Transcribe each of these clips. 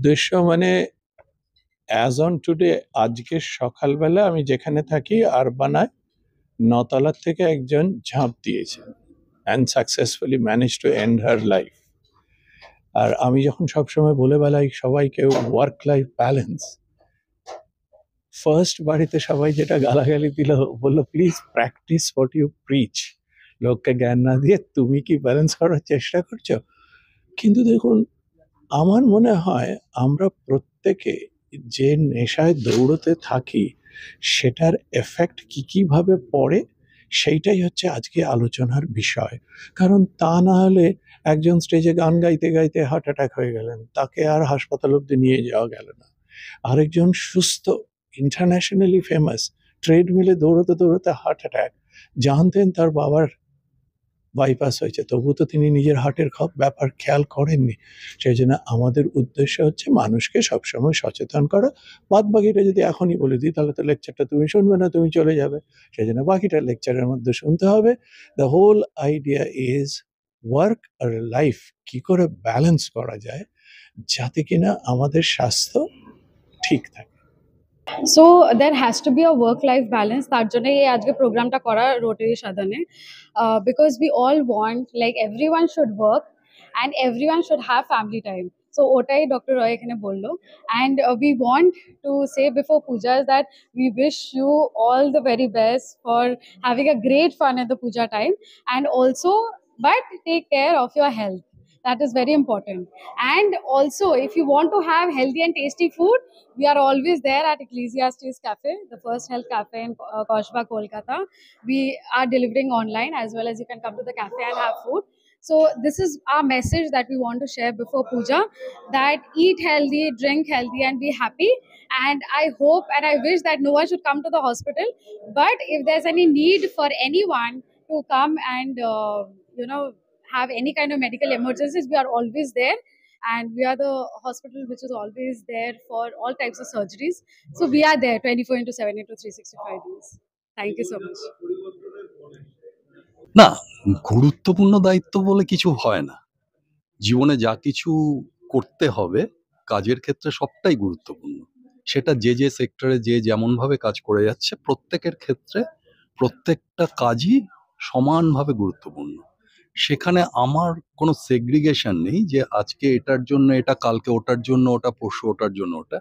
উদ্দেশ্য মানে as on today, আজকে সকালবেলা আমি যেখানে থাকি আরবানায় 9 তলার থেকে একজন ঝাঁপ দিয়েছে and successfully manage to end her life. আর আমি যখন সবসময় বলে বেড়াই সবাইকে ওয়ার্ক লাইফ ব্যালেন্স, ফার্স্ট বাড়িতে সবাই যেটা গালাগালি দিল, বললো please practice what you preach. লোককে জ্ঞান না দিয়ে তুমি কি ব্যালেন্স করার চেষ্টা করছো? কিন্তু দেখুন, আমার মনে হয় আমরা প্রত্যেকে যে নেশায় দৌড়তে থাকি সেটার এফেক্ট কিভাবে পড়ে সেইটাই হচ্ছে আজকে আলোচনার বিষয়। কারণ তা না হলে একজন স্টেজে গান গাইতে গাইতে হার্ট অ্যাটাক হয়ে গেলেন, তাকে আর হাসপাতাল অব্দি নিয়ে যাওয়া গেল না। আরেকজন সুস্থ, ইন্টারন্যাশনালি ফেমাস, ট্রেডমিলে দৌড়তে দৌড়তে হার্ট অ্যাটাক, জানতেন তার বাবার বাইপাস হয়েছে, তবু তো তিনি নিজের হার্টের ব্যাপার খেয়াল করেননি। সেই জন্য আমাদের উদ্দেশ্য হচ্ছে মানুষকে সবসময় সচেতন করা। বাদ বাকিটা যদি এখনই বলে দিই তাহলে তো লেকচারটা তুমি শুনবে না, তুমি চলে যাবে। সেই জন্য বাকিটা লেকচারের মধ্যে শুনতে হবে। The whole idea is work আর লাইফ কি করে ব্যালেন্স করা যায় যাতে কিনা আমাদের স্বাস্থ্য ঠিক থাকে। So there has to be a work-life balance. তার জন্য এই আজকে প্রোগ্রামটা করা রোটারি সাধনে, because we all want, like, everyone should work and everyone should have family time. So ওটাই ডক্টর রয় এখানে বললো, and we want to say before pujas that we wish you all the very best for having a great fun at the puja time, and also, but take care of your health. That is very important. And also, if you want to have healthy and tasty food, we are always there at Ecclesiastes Cafe, the first health cafe in Koshba, Kolkata. We are delivering online as well as you can come to the cafe and have food. So this is our message that we want to share before puja, that eat healthy, drink healthy and be happy. And I hope and I wish that no one should come to the hospital. But if there's any need for anyone to come and, have any kind of medical emergencies, we are always there. And we are the hospital which is always there for all types of surgeries. So we are there 24/7 into 365 days. Thank you so much. না, গুরুত্বপূর্ণ দায়িত্ব বলে কিছু হয় না। জীবনে যা কিছু করতে হবে কাজের ক্ষেত্রে সবটাই গুরুত্বপূর্ণ। সেটা যে যে সেক্টরে যে যেমনভাবে কাজ করে যাচ্ছে প্রত্যেকের ক্ষেত্রে প্রত্যেকটা কাজই সমানভাবে গুরুত্বপূর্ণ। সেখানে আমার কোনো সেগ্রিগেশন নেই যে আজকে এটার জন্য এটা, কালকে ওটার জন্য ওটা, পরশু ওটার জন্য ওটা।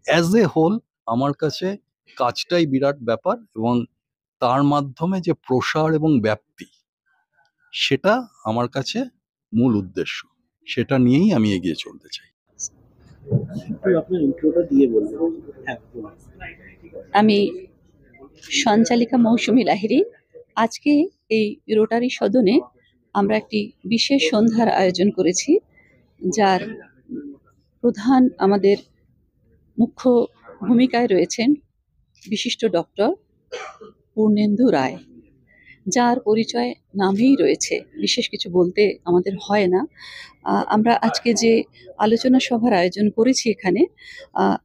অ্যাজ এ হোল আমার কাছে কাজটাই বিরাট ব্যাপার, এবং তার মাধ্যমে যে প্রসার এবং ব্যাপ্তি সেটা আমার কাছে মূল উদ্দেশ্য। সেটা নিয়েই আমি এগিয়ে চলতে চাই। আমি সঞ্চালিকা মৌসুমী লাহিড়ী। আজকে এই রোটারি সদনে আমরা একটি বিশেষ সন্ধ্যার আয়োজন করেছি, যার প্রধান আমাদের মুখ্য ভূমিকায় রয়েছেন বিশিষ্ট ডক্টর পূর্ণেন্দু রায়, যার পরিচয় নামেই রয়েছে, বিশেষ কিছু বলতে আমাদের হয় না। আমরা আজকে যে আলোচনা সভার আয়োজন করেছি এখানে,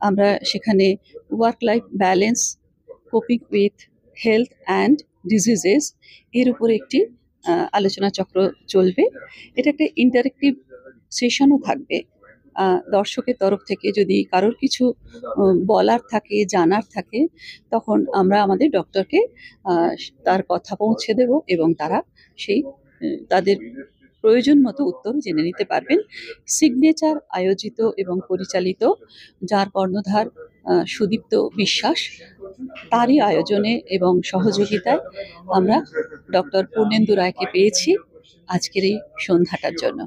আমরা সেখানে work life balance, coping with health and diseases এর উপরে একটি আলোচনা চক্র চলবে। এটা একটা ইন্টারেক্টিভ সেশনও থাকবে। দর্শকের তরফ থেকে যদি কারোর কিছু বলার থাকে, জানার থাকে, তখন আমরা আমাদের ডক্টরকে তার কথা পৌঁছে দেব এবং তারা সেই তাদের প্রয়োজন মতো উত্তর জেনে নিতে পারবেন। সিগনেচার আয়োজিত এবং পরিচালিত, যার কর্ণধার সুদীপ্ত বিশ্বাস, তারই আয়োজনে এবং সহযোগিতায় আমরা ডক্টর পূর্ণেন্দু রায়কে পেয়েছি আজকের এই সন্ধ্যাটার জন্য।